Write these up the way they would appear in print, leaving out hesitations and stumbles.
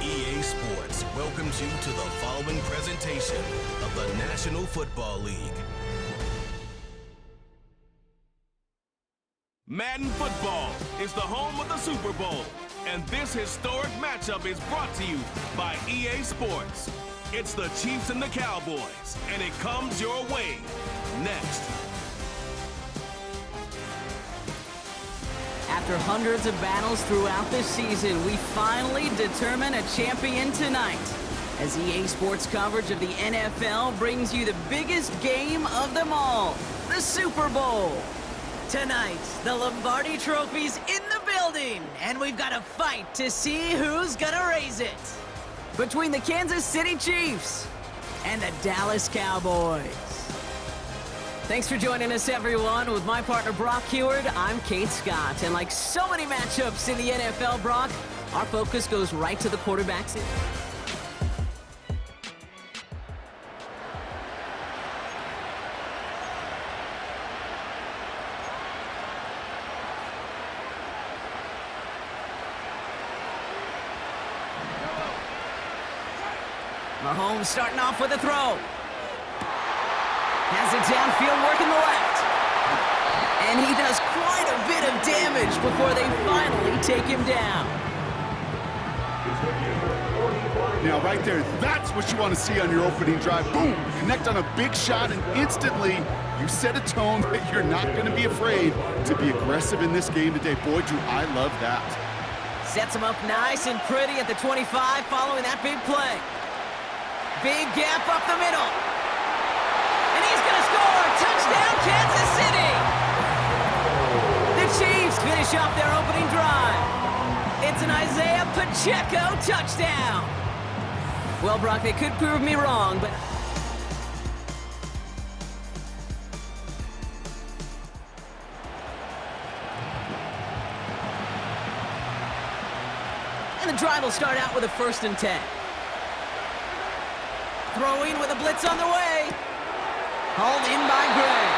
EA Sports welcomes you to the following presentation of the National Football League. Madden Football is the home of the Super Bowl, and this historic matchup is brought to you by EA Sports. It's the Chiefs and the Cowboys, and it comes your way next. After hundreds of battles throughout the season, we finally determine a champion tonight, as EA Sports coverage of the NFL brings you the biggest game of them all, the Super Bowl. Tonight, the Lombardi Trophy's in the building, and we've got a fight to see who's gonna raise it. Between the Kansas City Chiefs and the Dallas Cowboys. Thanks for joining us, everyone. With my partner, Brock Heward, I'm Kate Scott. And like so many matchups in the NFL, Brock, our focus goes right to the quarterbacks. Mahomes starting off with a throw. Has it downfield, working the left. And he does quite a bit of damage before they finally take him down. Now right there, that's what you want to see on your opening drive. Boom! Connect on a big shot, and instantly you set a tone that you're not going to be afraid to be aggressive in this game today. Boy, do I love that. Sets him up nice and pretty at the 25 following that big play. Big gap up the middle. And he's going to score! Touchdown, Kansas City! The Chiefs finish off their opening drive. It's an Isaiah Pacheco touchdown. Well, Brock, they could prove me wrong, but... And the drive will start out with a 1st and 10. Throwing with a blitz on the way. Hauled in by Gray.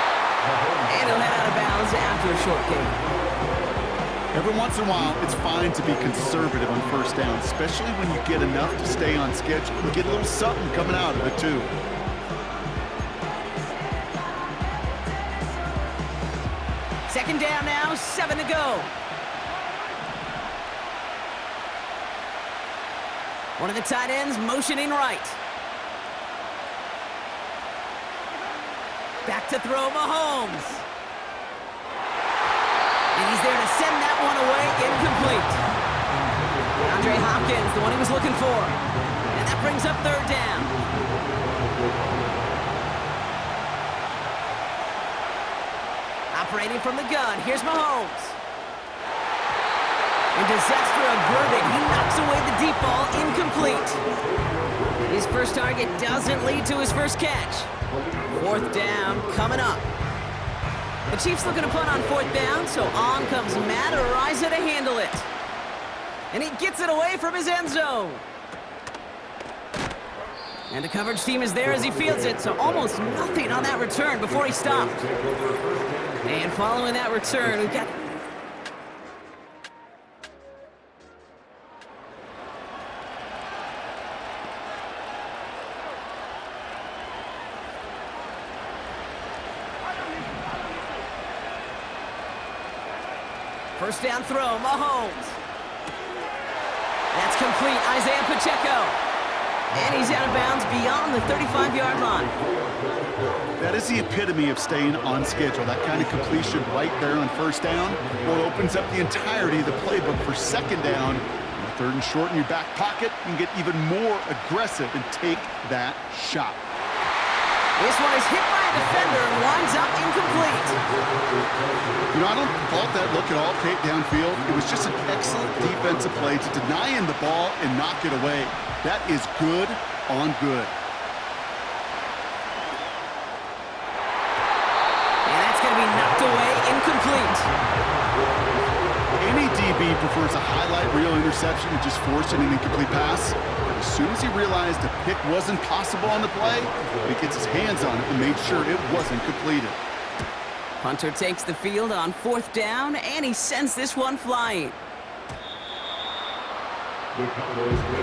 And he'll head out of bounds after a short gain. Every once in a while, it's fine to be conservative on 1st down, especially when you get enough to stay on schedule and get a little something coming out of it, too. Second down now, 7 to go. One of the tight ends motioning right. Back to throw, Mahomes. And he's there to send that one away, incomplete. Andre Hopkins, the one he was looking for. And that brings up 3rd down. Operating from the gun, here's Mahomes. And disaster averted, he knocks away the deep ball, incomplete. His first target doesn't lead to his first catch. 4th down coming up. The Chiefs looking to punt on 4th down, so on comes Matt Araiza to handle it. And he gets it away from his end zone. And the coverage team is there as he fields it, so almost nothing on that return before he stopped. And following that return, we've got... First down throw, Mahomes. incomplete. Isaiah Pacheco. And he's out of bounds beyond the 35-yard line. That is the epitome of staying on schedule. That kind of completion right there on first down, well, opens up the entirety of the playbook for second down. On third and short in your back pocket, you can get even more aggressive and take that shot. This one is hit by a defender and winds up incomplete. You know, I don't fault that look at all, Kate, downfield. It was just an excellent defensive play to deny him the ball and knock it away. That is good on good. And that's going to be knocked away, incomplete. Any DB prefers a highlight reel interception to just forcing an incomplete pass. As soon as he realized a pick wasn't possible on the play, he gets his hands on it and made sure it wasn't completed. Punter takes the field on fourth down, and he sends this one flying.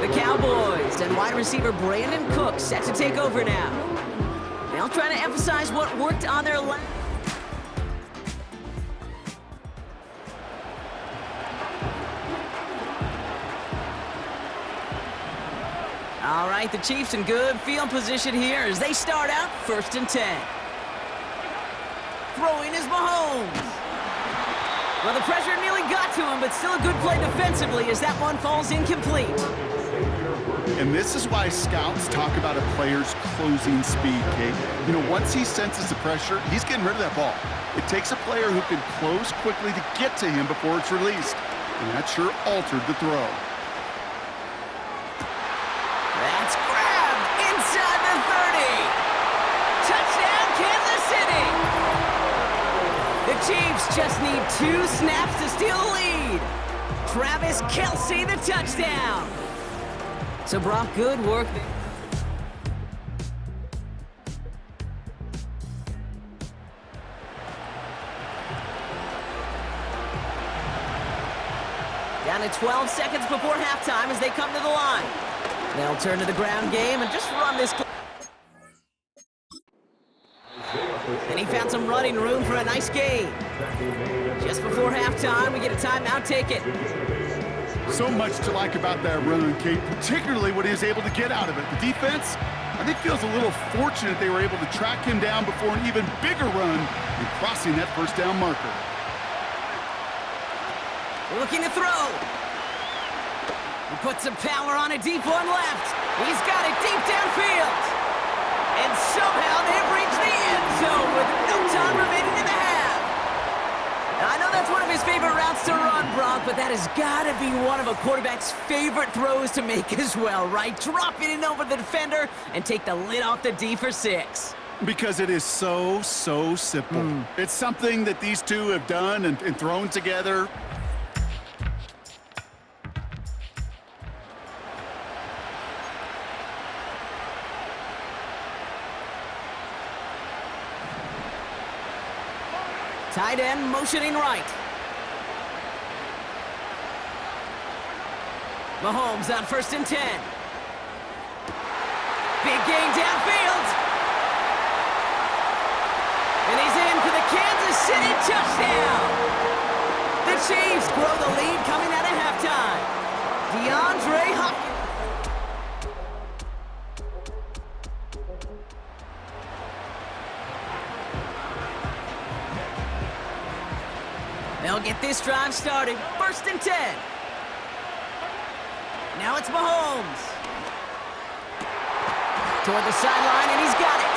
The Cowboys and wide receiver Brandon Cook set to take over now. They'll try to emphasize what worked on their last. All right, the Chiefs in good field position here as they start out 1st and 10. Throwing is Mahomes. Well, the pressure nearly got to him, but still a good play defensively as that one falls incomplete. And this is why scouts talk about a player's closing speed, Kate. You know, once he senses the pressure, he's getting rid of that ball. It takes a player who can close quickly to get to him before it's released. And that sure altered the throw. That's grabbed inside the 30. Touchdown, Kansas City. The Chiefs just need 2 snaps to steal the lead. Travis Kelce, the touchdown. So, Brock, good work there. Down to 12 seconds before halftime as they come to the line. They'll turn to the ground game and just run this. And he found some running room for a nice gain. Just before halftime, we get a timeout taken. So much to like about that run, Kate, particularly what he was able to get out of it. The defense, I think, feels a little fortunate they were able to track him down before an even bigger run and crossing that first down marker. Looking to throw. He puts some power on a deep one left. He's got it deep downfield. And somehow they've reached the end zone with no time remaining in the half. Now, I know that's one of his favorite routes to run, Brock, but that has got to be one of a quarterback's favorite throws to make as well, right? Drop it in over the defender and take the lid off the D for 6. Because it is so simple. It's something that these two have done and thrown together. Tight end motioning right. Mahomes on 1st and 10. Big gain downfield. And he's in for the Kansas City touchdown. The Chiefs grow the lead coming out of halftime. DeAndre Hopkins. They'll get this drive started. 1st and 10. Now it's Mahomes. Toward the sideline, and he's got it.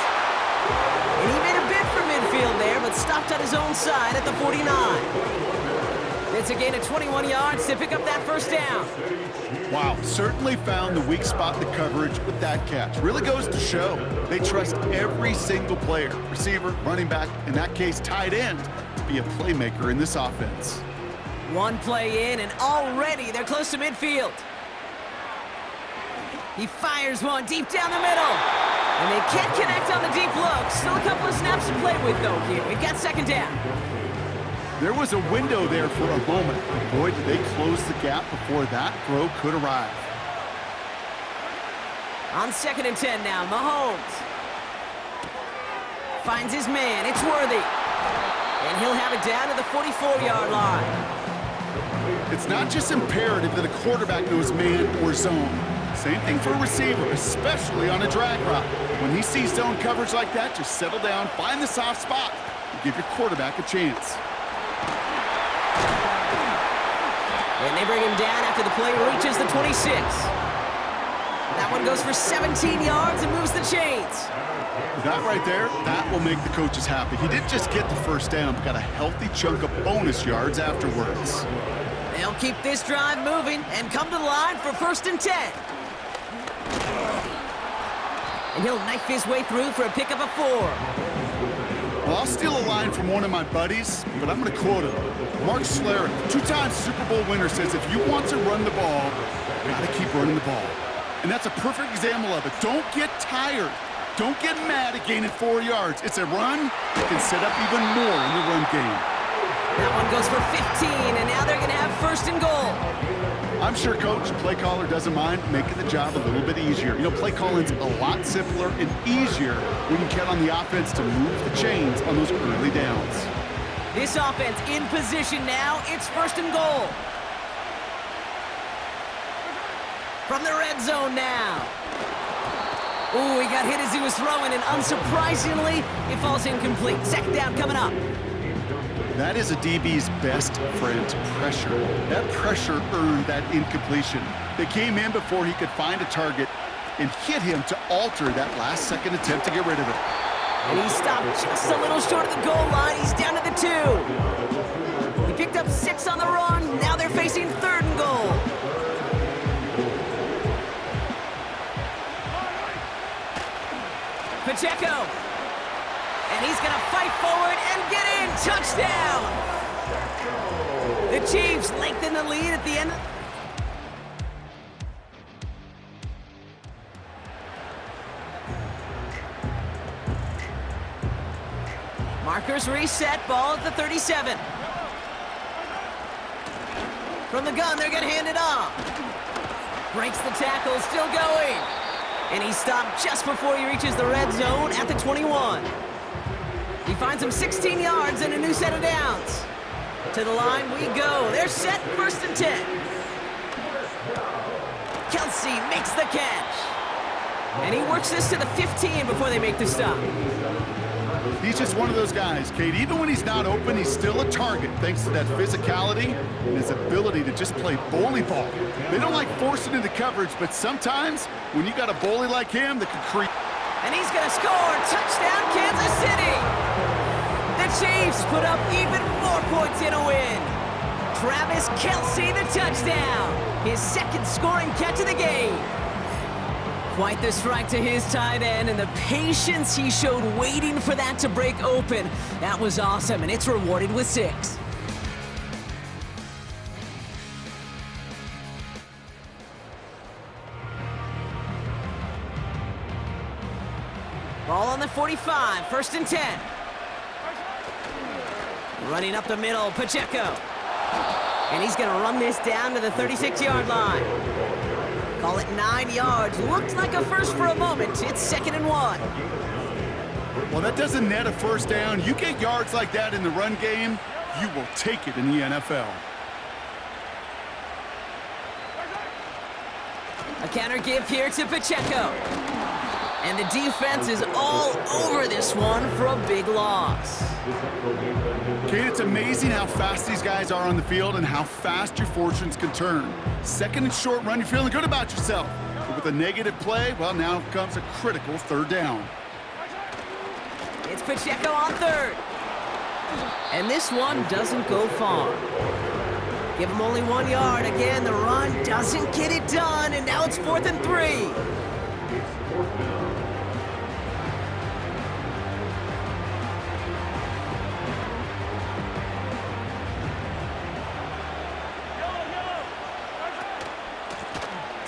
And he made a bid for midfield there, but stopped on his own side at the 49. It's a gain of 21 yards to pick up that first down. Wow, certainly found the weak spot in the coverage with that catch. Really goes to show they trust every single player, receiver, running back, in that case tight end, to be a playmaker in this offense. One play in, and already they're close to midfield. He fires one deep down the middle. And they can't connect on the deep look. Still a couple of snaps to play with, though, here. We've got 2nd down. There was a window there for a moment, but boy, did they close the gap before that throw could arrive. On 2nd and 10 now, Mahomes finds his man. It's Worthy. And he'll have it down to the 44-yard line. It's not just imperative that a quarterback knows man or zone. Same thing for a receiver, especially on a drag route. When he sees zone coverage like that, just settle down, find the soft spot, and give your quarterback a chance. And they bring him down after the play reaches the 26. That one goes for 17 yards and moves the chains. That right there, that will make the coaches happy. He didn't just get the first down, but got a healthy chunk of bonus yards afterwards. They'll keep this drive moving and come to the line for 1st and 10. And he'll knife his way through for a pickup of 4. Well, I'll steal a line from one of my buddies, but I'm going to quote him. Mark Schlereth, 2-time Super Bowl winner, says if you want to run the ball, you got to keep running the ball. And that's a perfect example of it. Don't get tired. Don't get mad at gaining 4 yards. It's a run that can set up even more in the run game. That one goes for 15, and now they're going to have 1st and goal. I'm sure Coach, play caller doesn't mind making the job a little bit easier. You know, play calling's a lot simpler and easier when you count on the offense to move the chains on those early downs. This offense in position now. It's 1st and goal. From the red zone now. Ooh, he got hit as he was throwing, and unsurprisingly, it falls incomplete. 2nd down coming up. That is a DB's best friend, pressure. That pressure earned that incompletion. They came in before he could find a target and hit him to alter that last-second attempt to get rid of it. And he stopped just a little short of the goal line. He's down to the 2. He picked up 6 on the run. Now they're facing 3rd and goal. Pacheco. And he's going to fight forward and get in. Touchdown! The Chiefs lengthen the lead at the end. Markers reset, ball at the 37. From the gun, they're going to hand it off. Breaks the tackle, still going. And he stopped just before he reaches the red zone at the 21. He finds him 16 yards and a new set of downs. To the line we go. They're set, 1st and 10. Kelsey makes the catch. And he works this to the 15 before they make the stop. He's just one of those guys, Kate. Even when he's not open, he's still a target thanks to that physicality and his ability to just play bully ball. They don't like forcing into coverage, but sometimes when you got a bully like him that can create. And he's going to score. Touchdown, Kansas City. The Chiefs put up even more points in a win. Travis Kelsey, the touchdown. His 2nd scoring catch of the game. Quite the strike to his tight end, and the patience he showed waiting for that to break open. That was awesome, and it's rewarded with 6. Ball on the 45, 1st and 10. Running up the middle, Pacheco. And he's going to run this down to the 36-yard line. Call it 9 yards. Looked like a first for a moment. It's 2nd and 1. Well, that doesn't net a 1st down. You get yards like that in the run game, you will take it in the NFL. A counter give here to Pacheco. And the defense is all over this one for a big loss. Kate, it's amazing how fast these guys are on the field and how fast your fortunes can turn. 2nd and short run, you're feeling good about yourself. But with a negative play, well, now comes a critical 3rd down. It's Pacheco on 3rd. And this one doesn't go far. Give him only 1 yard. Again, the run doesn't get it done, and now it's 4th and 3.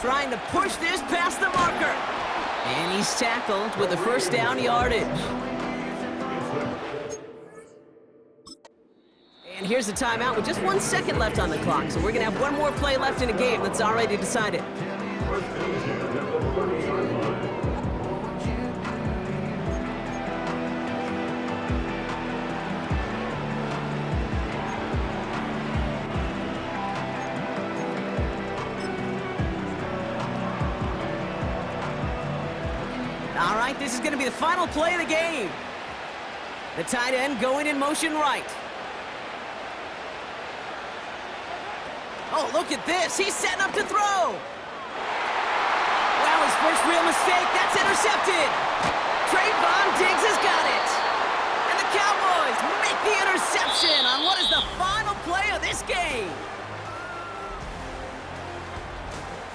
Trying to push this past the marker. And he's tackled with the 1st down yardage. And here's the timeout with just 1 second left on the clock. So we're going to have one more play left in a game that's already decided. All right, this is going to be the final play of the game. The tight end going in motion right. Oh, look at this. He's setting up to throw. Well, his first real mistake. That's intercepted. Trayvon Diggs has got it. And the Cowboys make the interception on what is the final play of this game.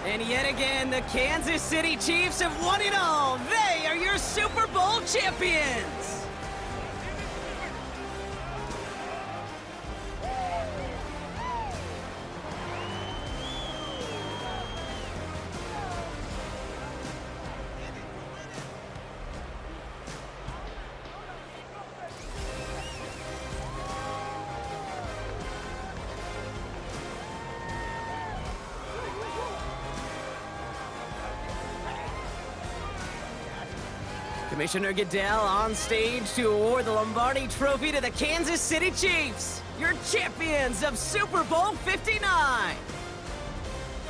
And yet again, the Kansas City Chiefs have won it all. They are your Super Bowl champions. Commissioner Goodell on stage to award the Lombardi Trophy to the Kansas City Chiefs, your champions of Super Bowl 59.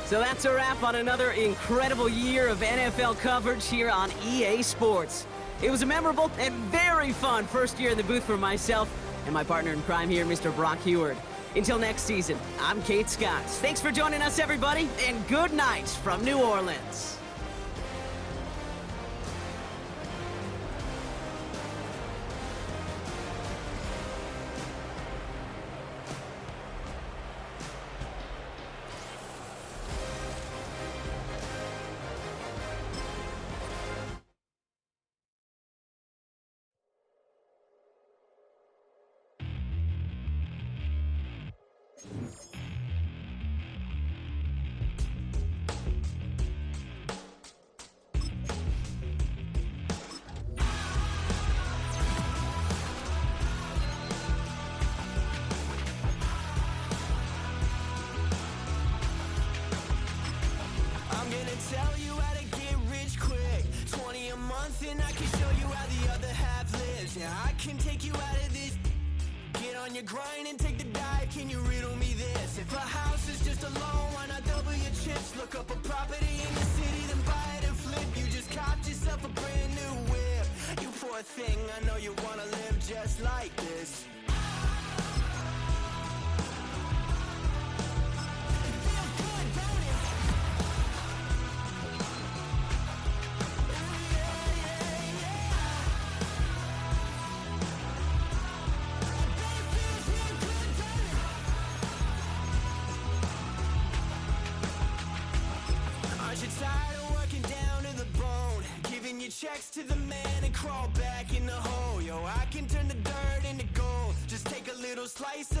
So that's a wrap on another incredible year of NFL coverage here on EA Sports. It was a memorable and very fun first year in the booth for myself and my partner in crime here, Mr. Brock Heward. Until next season, I'm Kate Scott. Thanks for joining us, everybody, and good night from New Orleans. Tell you how to get rich quick. 20 a month and I can show you how the other half lives. Yeah, I can take you out of this. Get on your grind and take the dive. Can you riddle me this? If a house is just a loan, why not double your chips? Look up a property in the city, then buy it and flip. You just copped yourself a brand new whip. You poor thing, I know you wanna live just like this. Checks to the man and crawl back in the hole. Yo, I can turn the dirt into gold. Just take a little slice of